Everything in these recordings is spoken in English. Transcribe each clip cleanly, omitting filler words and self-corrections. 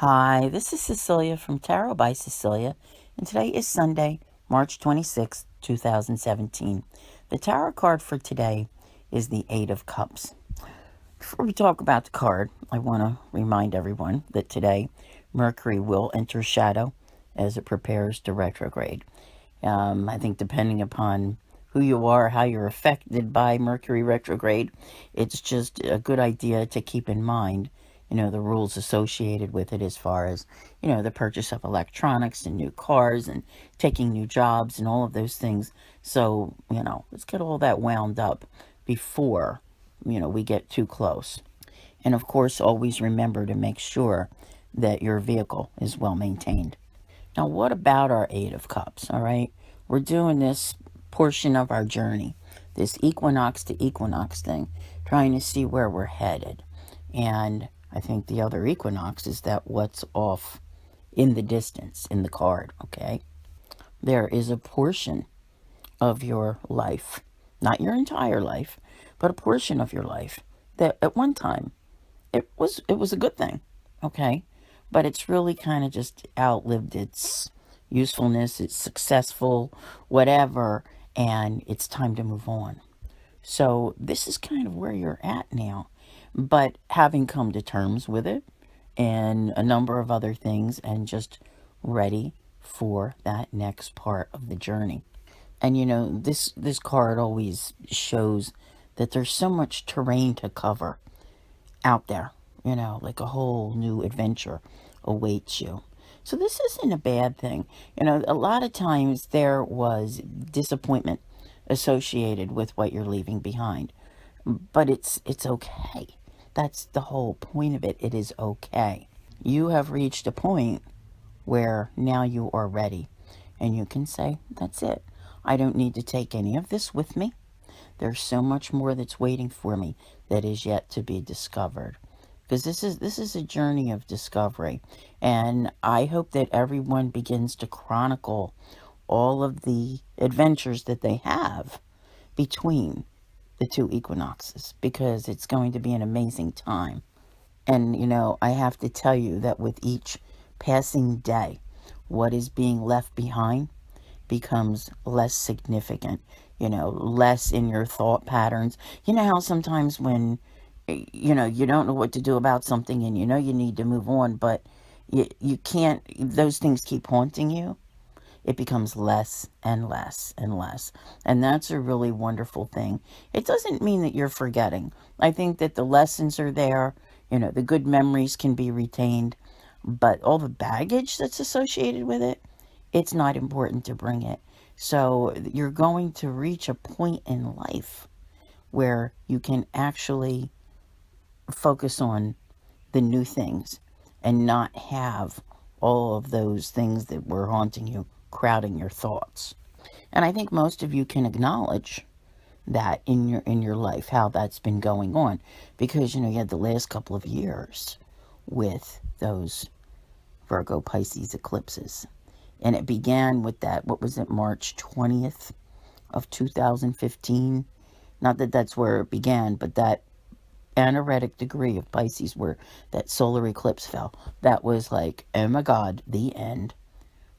Hi, this is Cecilia from Tarot by Cecilia, and today is Sunday, March 26th, 2017. The tarot card for today is the Eight of Cups. Before we talk about the card, I want to remind everyone that today Mercury will enter shadow as it prepares to retrograde. I think depending upon who you are, how you're affected by Mercury retrograde, it's just a good idea to keep in mind, the rules associated with it as far as, the purchase of electronics and new cars and taking new jobs and all of those things. So, let's get all that wound up before, we get too close. And of course, always remember to make sure that your vehicle is well maintained. Now, what about our Eight of Cups? All right. We're doing this portion of our journey, this equinox to equinox thing, trying to see where we're headed. And I think the other equinox is that what's off in the distance in the card, okay? There is a portion of your life, not your entire life, but a portion of your life that at one time it was a good thing, okay? But it's really kind of just outlived its usefulness, it's successful, whatever, and it's time to move on. So this is kind of where you're at now. But having come to terms with it and a number of other things and just ready for that next part of the journey. And this card always shows that there's so much terrain to cover out there, like a whole new adventure awaits you. So this isn't a bad thing. A lot of times there was disappointment associated with what you're leaving behind, but it's okay. That's the whole point of it. It is okay. You have reached a point where now you are ready and you can say, that's it. I don't need to take any of this with me. There's so much more that's waiting for me that is yet to be discovered. Because this is a journey of discovery. And I hope that everyone begins to chronicle all of the adventures that they have between the two equinoxes, because it's going to be an amazing time. And, I have to tell you that with each passing day, what is being left behind becomes less significant, less in your thought patterns. You know how sometimes when, you don't know what to do about something and you need to move on, but you can't, those things keep haunting you. It becomes less and less and less. And that's a really wonderful thing. It doesn't mean that you're forgetting. I think that the lessons are there, the good memories can be retained, but all the baggage that's associated with it, it's not important to bring it. So you're going to reach a point in life where you can actually focus on the new things and not have all of those things that were haunting you crowding your thoughts. And I think most of you can acknowledge that in your life, how that's been going on, because you had the last couple of years with those Virgo Pisces eclipses. And it began with that, what was it, March 20th of 2015? Not that that's where it began, but that anaretic degree of Pisces where that solar eclipse fell. That was like, oh my God, the end.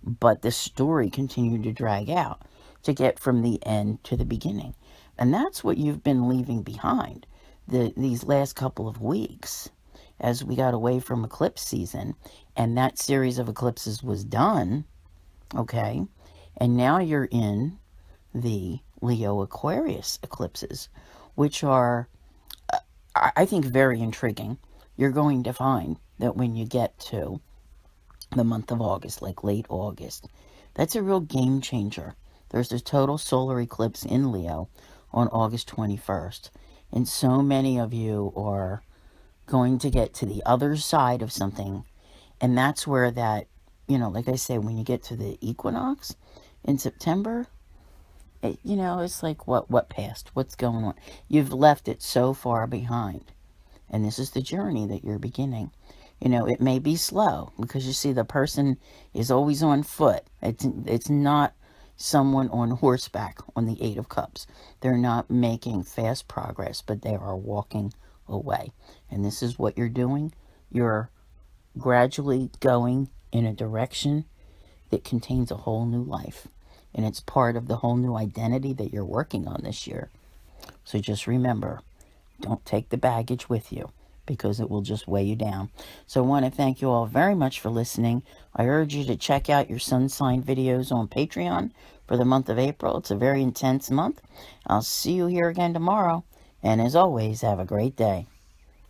But the story continued to drag out to get from the end to the beginning. And that's what you've been leaving behind these last couple of weeks as we got away from eclipse season and that series of eclipses was done, okay? And now you're in the Leo Aquarius eclipses, which are, I think, very intriguing. You're going to find that when you get to the month of August, like late August, that's a real game changer. There's a total solar eclipse in Leo on August 21st. And so many of you are going to get to the other side of something. And that's where that, like I say, when you get to the equinox in September, it's like, what passed? What's going on? You've left it so far behind. And this is the journey that you're beginning. It may be slow because you see the person is always on foot. It's not someone on horseback on the Eight of Cups. They're not making fast progress, but they are walking away. And this is what you're doing. You're gradually going in a direction that contains a whole new life. And it's part of the whole new identity that you're working on this year. So just remember, don't take the baggage with you because it will just weigh you down. So I want to thank you all very much for listening. I urge you to check out your sun sign videos on Patreon for the month of April. It's a very intense month. I'll see you here again tomorrow. And as always, have a great day.